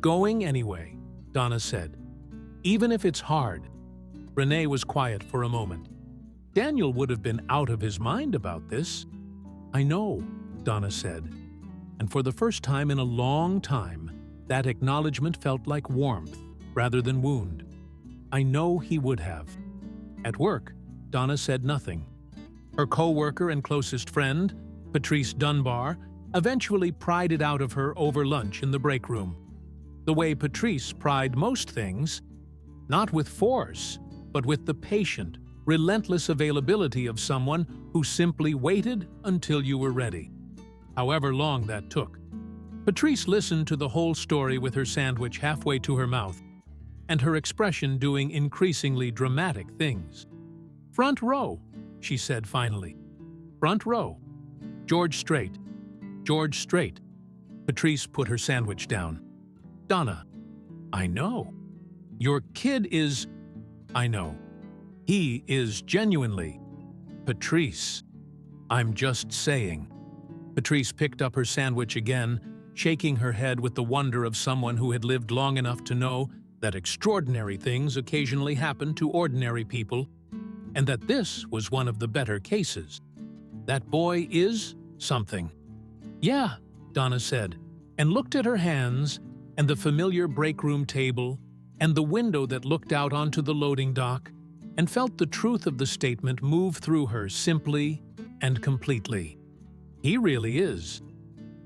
Going anyway, Donna said. Even if it's hard. Renee was quiet for a moment. Daniel would have been out of his mind about this. I know, Donna said. And for the first time in a long time, that acknowledgement felt like warmth rather than wound. I know he would have. At work, Donna said nothing. Her co-worker and closest friend, Patrice Dunbar, eventually pried it out of her over lunch in the break room. The way Patrice pried most things, not with force, but with the patient, relentless availability of someone who simply waited until you were ready. However long that took. Patrice listened to the whole story with her sandwich halfway to her mouth, and her expression doing increasingly dramatic things. Front row, she said finally. Front row. George Strait. George Strait. Patrice put her sandwich down. Donna. I know. Your kid is... I know. He is genuinely... Patrice. I'm just saying. Patrice picked up her sandwich again, shaking her head with the wonder of someone who had lived long enough to know that extraordinary things occasionally happen to ordinary people, and that this was one of the better cases. That boy is something. Yeah, Donna said, and looked at her hands, and the familiar break room table, and the window that looked out onto the loading dock, and felt the truth of the statement move through her simply and completely. He really is.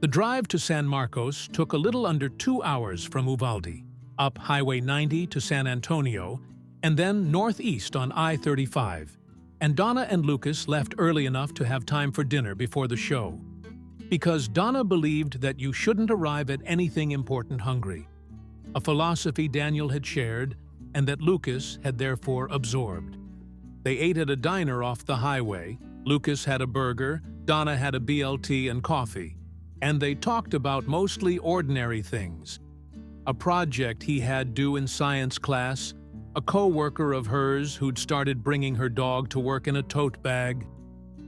The drive to San Marcos took a little under 2 hours from Uvalde, up Highway 90 to San Antonio, and then northeast on I-35, and Donna and Lucas left early enough to have time for dinner before the show. Because Donna believed that you shouldn't arrive at anything important hungry, a philosophy Daniel had shared and that Lucas had therefore absorbed. They ate at a diner off the highway. Lucas had a burger, Donna had a BLT and coffee, and they talked about mostly ordinary things. A project he had due in science class, a co-worker of hers who'd started bringing her dog to work in a tote bag,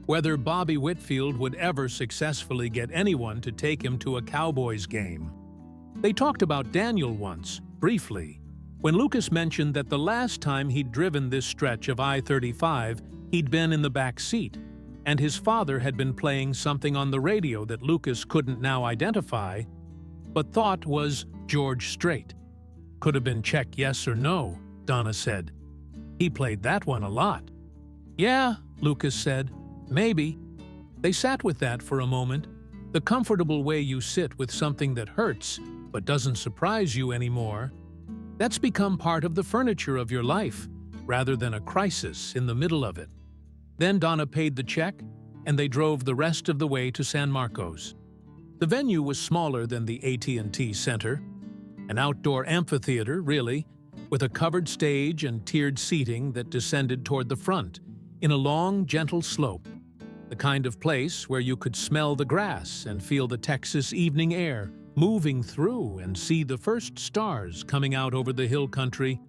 whether Bobby Whitfield would ever successfully get anyone to take him to a Cowboys game. They talked about Daniel once, briefly, when Lucas mentioned that the last time he'd driven this stretch of I-35, he'd been in the back seat, and his father had been playing something on the radio that Lucas couldn't now identify, but thought was George Strait. Could have been Check Yes or No, Donna said. He played that one a lot. Yeah, Lucas said. Maybe. They sat with that for a moment, the comfortable way you sit with something that hurts but doesn't surprise you anymore. That's become part of the furniture of your life, rather than a crisis in the middle of it. Then Donna paid the check, and they drove the rest of the way to San Marcos. The venue was smaller than the AT&T Center, an outdoor amphitheater, really, with a covered stage and tiered seating that descended toward the front, in a long, gentle slope, the kind of place where you could smell the grass and feel the Texas evening air moving through and see the first stars coming out over the hill country,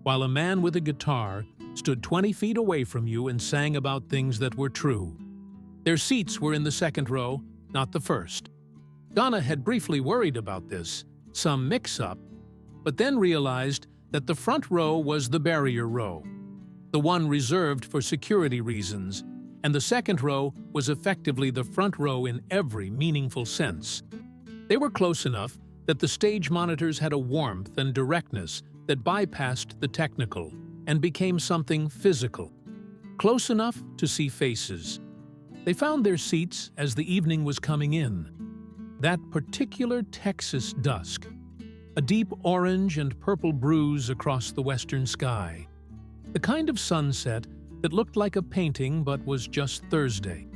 while a man with a guitar stood 20 feet away from you and sang about things that were true. Their seats were in the second row, not the first. Donna had briefly worried about this, some mix-up, but then realized that the front row was the barrier row, the one reserved for security reasons, and the second row was effectively the front row in every meaningful sense. They were close enough that the stage monitors had a warmth and directness that bypassed the technical and became something physical. Close enough to see faces. They found their seats as the evening was coming in. That particular Texas dusk. A deep orange and purple bruise across the western sky. The kind of sunset that looked like a painting but was just Thursday.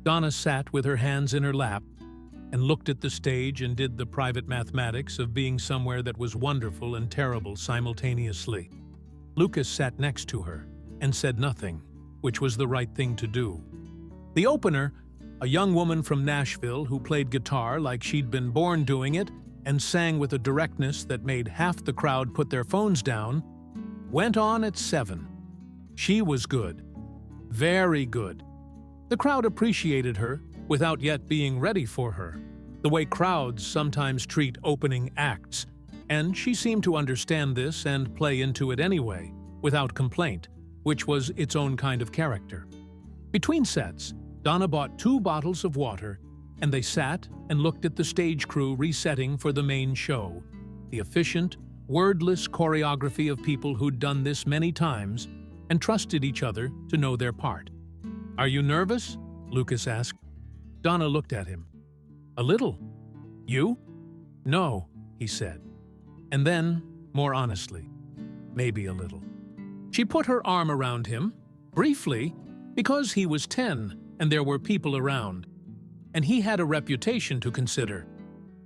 Donna sat with her hands in her lap, and looked at the stage and did the private mathematics of being somewhere that was wonderful and terrible simultaneously. Lucas sat next to her and said nothing, which was the right thing to do. The opener, a young woman from Nashville who played guitar like she'd been born doing it and sang with a directness that made half the crowd put their phones down, went on at 7. She was good. Very good. The crowd appreciated her without yet being ready for her, the way crowds sometimes treat opening acts, and she seemed to understand this and play into it anyway, without complaint, which was its own kind of character. Between sets, Donna bought 2 bottles of water, and they sat and looked at the stage crew resetting for the main show, the efficient, wordless choreography of people who'd done this many times and trusted each other to know their part. "Are you nervous?" Lucas asked. Donna looked at him. "A little. You?" "No," he said. And then, more honestly, "Maybe a little." She put her arm around him, briefly, because he was 10 and there were people around, and he had a reputation to consider,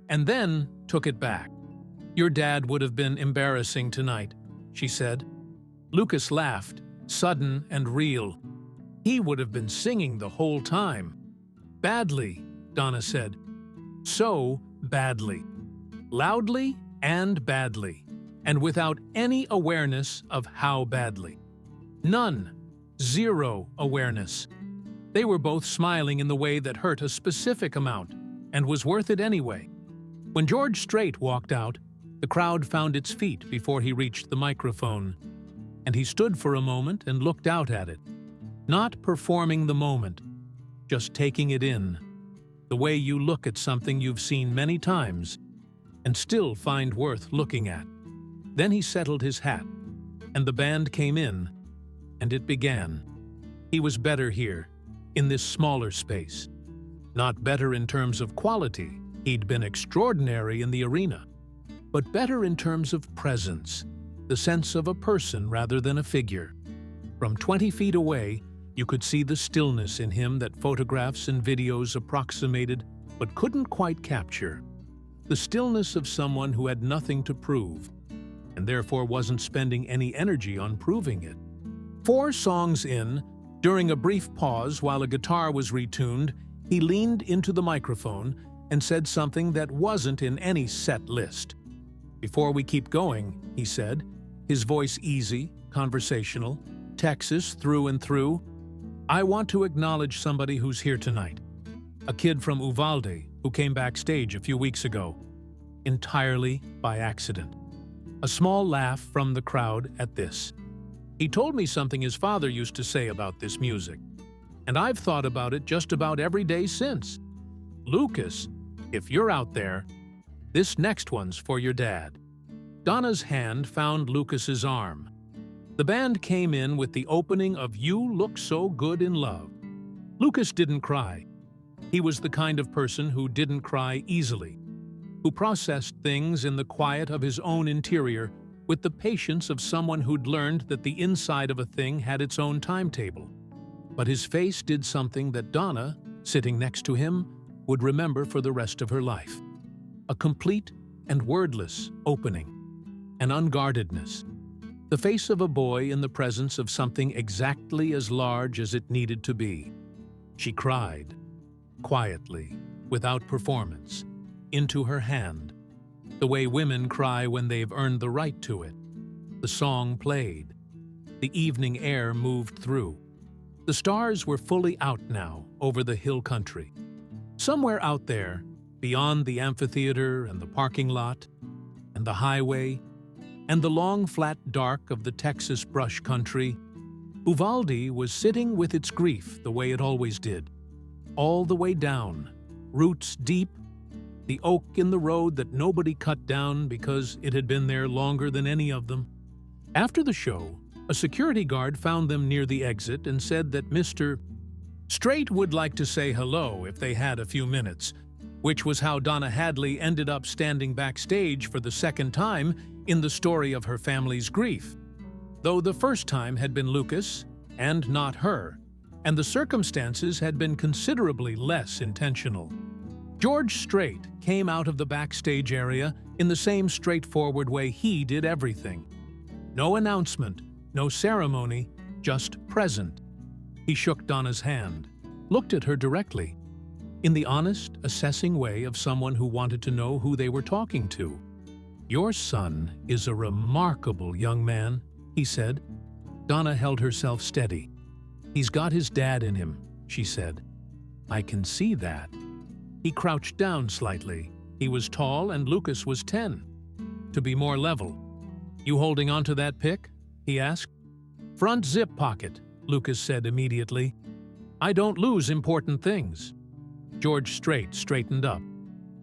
and then took it back. "Your dad would have been embarrassing tonight," she said. Lucas laughed, sudden and real. "He would have been singing the whole time." "Badly," Donna said. "So badly. Loudly and badly, and without any awareness of how badly. None. Zero awareness." They were both smiling in the way that hurt a specific amount, and was worth it anyway. When George Strait walked out, the crowd found its feet before he reached the microphone, and he stood for a moment and looked out at it, not performing the moment, just taking it in, the way you look at something you've seen many times and still find worth looking at. Then he settled his hat, and the band came in, and it began. He was better here, in this smaller space. Not better in terms of quality, he'd been extraordinary in the arena, but better in terms of presence, the sense of a person rather than a figure. From 20 feet away, you could see the stillness in him that photographs and videos approximated but couldn't quite capture. The stillness of someone who had nothing to prove, and therefore wasn't spending any energy on proving it. 4 songs in, during a brief pause while a guitar was retuned, he leaned into the microphone and said something that wasn't in any set list. "Before we keep going," he said, his voice easy, conversational, Texas through and through, "I want to acknowledge somebody who's here tonight. A kid from Uvalde who came backstage a few weeks ago, entirely by accident." A small laugh from the crowd at this. "He told me something his father used to say about this music, and I've thought about it just about every day since. Lucas, if you're out there, this next one's for your dad." Donna's hand found Lucas's arm. The band came in with the opening of "You Look So Good in Love." Lucas didn't cry. He was the kind of person who didn't cry easily, who processed things in the quiet of his own interior with the patience of someone who'd learned that the inside of a thing had its own timetable. But his face did something that Donna, sitting next to him, would remember for the rest of her life. A complete and wordless opening, an unguardedness. The face of a boy in the presence of something exactly as large as it needed to be. She cried, quietly, without performance, into her hand, the way women cry when they've earned the right to it. The song played. The evening air moved through. The stars were fully out now over the hill country. Somewhere out there, beyond the amphitheater and the parking lot, and the highway, and the long flat dark of the Texas brush country, Uvalde was sitting with its grief the way it always did, all the way down, roots deep, the oak in the road that nobody cut down because it had been there longer than any of them. After the show, a security guard found them near the exit and said that Mr. Strait would like to say hello if they had a few minutes, which was how Donna Hadley ended up standing backstage for the second time in the story of her family's grief, though the first time had been Lucas and not her, and the circumstances had been considerably less intentional. George Strait came out of the backstage area in the same straightforward way he did everything. No announcement, no ceremony, just present. He shook Donna's hand, looked at her directly, in the honest, assessing way of someone who wanted to know who they were talking to. "Your son is a remarkable young man," he said. Donna held herself steady. "He's got his dad in him," she said. "I can see that." He crouched down slightly. He was tall and Lucas was 10. To be more level. "You holding on to that pick?" he asked. "Front zip pocket," Lucas said immediately. "I don't lose important things." George Strait straightened up.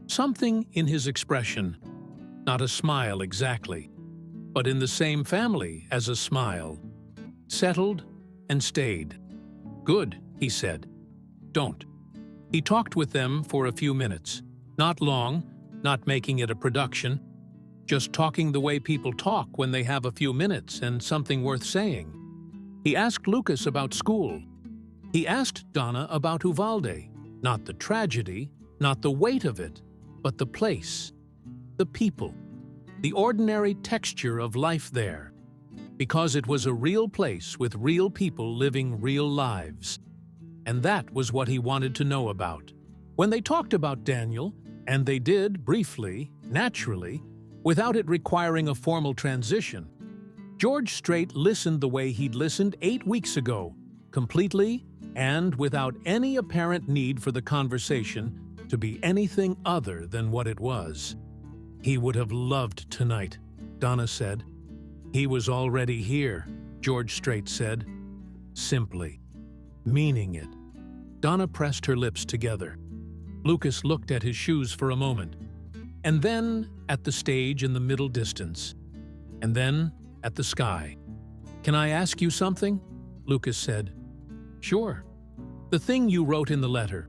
Something in his expression, not a smile exactly, but in the same family as a smile, settled and stayed. "Good," he said. "Don't." He talked with them for a few minutes. Not long, not making it a production, just talking the way people talk when they have a few minutes and something worth saying. He asked Lucas about school. He asked Donna about Uvalde, not the tragedy, not the weight of it, but the place, the people, the ordinary texture of life there, because it was a real place with real people living real lives. And that was what he wanted to know about. When they talked about Daniel, and they did briefly, naturally, without it requiring a formal transition, George Strait listened the way he'd listened 8 weeks ago, completely and without any apparent need for the conversation to be anything other than what it was. "He would have loved tonight," Donna said. "He was already here," George Strait said, simply, meaning it. Donna pressed her lips together. Lucas looked at his shoes for a moment, and then at the stage in the middle distance, and then at the sky. "Can I ask you something?" Lucas said. "Sure." "The thing you wrote in the letter,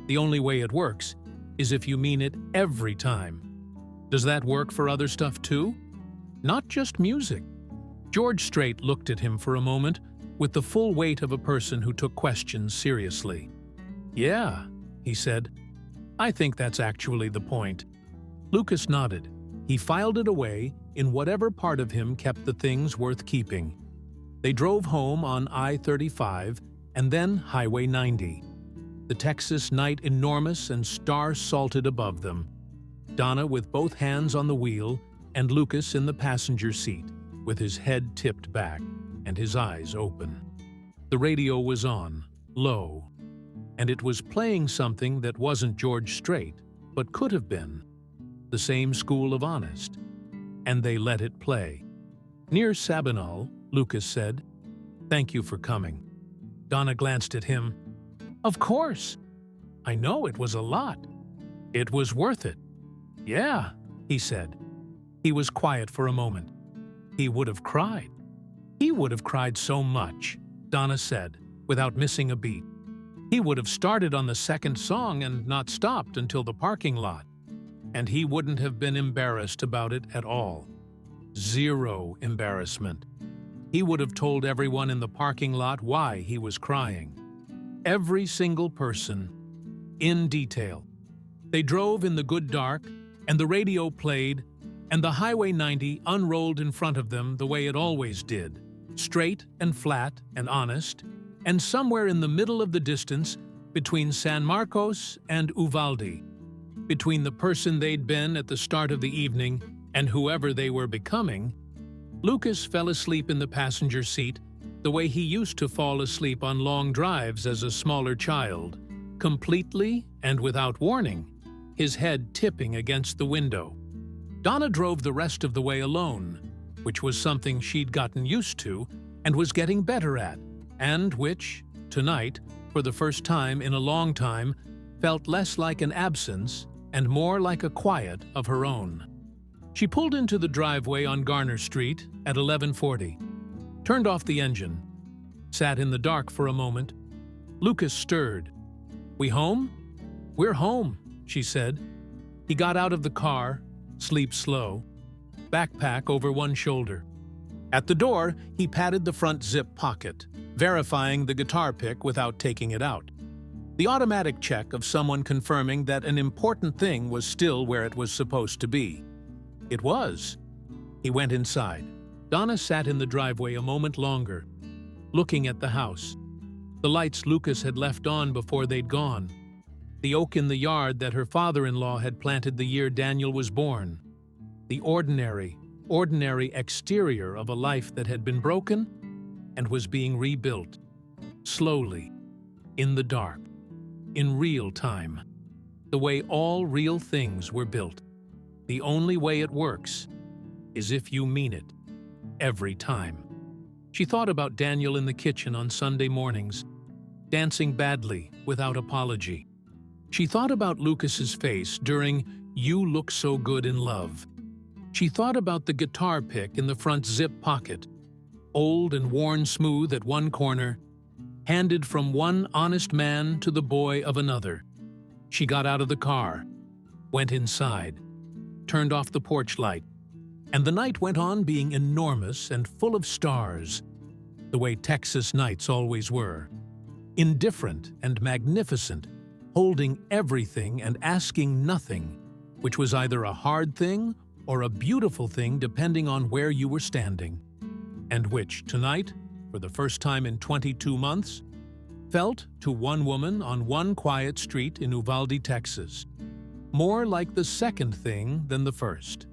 the only way it works is if you mean it every time. Does that work for other stuff too? Not just music?" George Strait looked at him for a moment with the full weight of a person who took questions seriously. "Yeah," he said. "I think that's actually the point." Lucas nodded. He filed it away in whatever part of him kept the things worth keeping. They drove home on I-35 and then Highway 90. The Texas night enormous and star-salted above them. Donna with both hands on the wheel and Lucas in the passenger seat, with his head tipped back and his eyes open. The radio was on, low, and it was playing something that wasn't George Strait, but could have been. The same school of honest. And they let it play. Near Sabinal, Lucas said, "Thank you for coming." Donna glanced at him. "Of course. I know it was a lot. It was worth it." "Yeah," he said. He was quiet for a moment. He would have cried. "He would have cried so much," Donna said, without missing a beat. "He would have started on the second song and not stopped until the parking lot. And he wouldn't have been embarrassed about it at all. Zero embarrassment. He would have told everyone in the parking lot why he was crying. Every single person, in detail. They drove in the good dark, and the radio played, and the Highway 90 unrolled in front of them the way it always did, straight and flat and honest, and somewhere in the middle of the distance, between San Marcos and Uvalde, between the person they'd been at the start of the evening and whoever they were becoming, Lucas fell asleep in the passenger seat the way he used to fall asleep on long drives as a smaller child, completely and without warning, his head tipping against the window. Donna drove the rest of the way alone, which was something she'd gotten used to and was getting better at, and which, tonight, for the first time in a long time, felt less like an absence and more like a quiet of her own. She pulled into the driveway on Garner Street at 11:40, turned off the engine, sat in the dark for a moment. Lucas stirred. "We home?" "We're home," she said. He got out of the car, sleep slow, backpack over one shoulder. At the door, he patted the front zip pocket, verifying the guitar pick without taking it out. The automatic check of someone confirming that an important thing was still where it was supposed to be. It was. He went inside. Donna sat in the driveway a moment longer, looking at the house. The lights Lucas had left on before they'd gone. The oak in the yard that her father-in-law had planted the year Daniel was born. The ordinary exterior of a life that had been broken and was being rebuilt. Slowly, in the dark, in real time. The way all real things were built. The only way it works is if you mean it, every time. She thought about Daniel in the kitchen on Sunday mornings, dancing badly without apology. She thought about Lucas's face during "You Look So Good in Love." She thought about the guitar pick in the front zip pocket, old and worn smooth at one corner, handed from one honest man to the boy of another. She got out of the car, went inside, turned off the porch light, and the night went on being enormous and full of stars, the way Texas nights always were. Indifferent and magnificent, holding everything and asking nothing, which was either a hard thing or a beautiful thing depending on where you were standing, and which, tonight, for the first time in 22 months, felt, to one woman on one quiet street in Uvalde, Texas, more like the second thing than the first.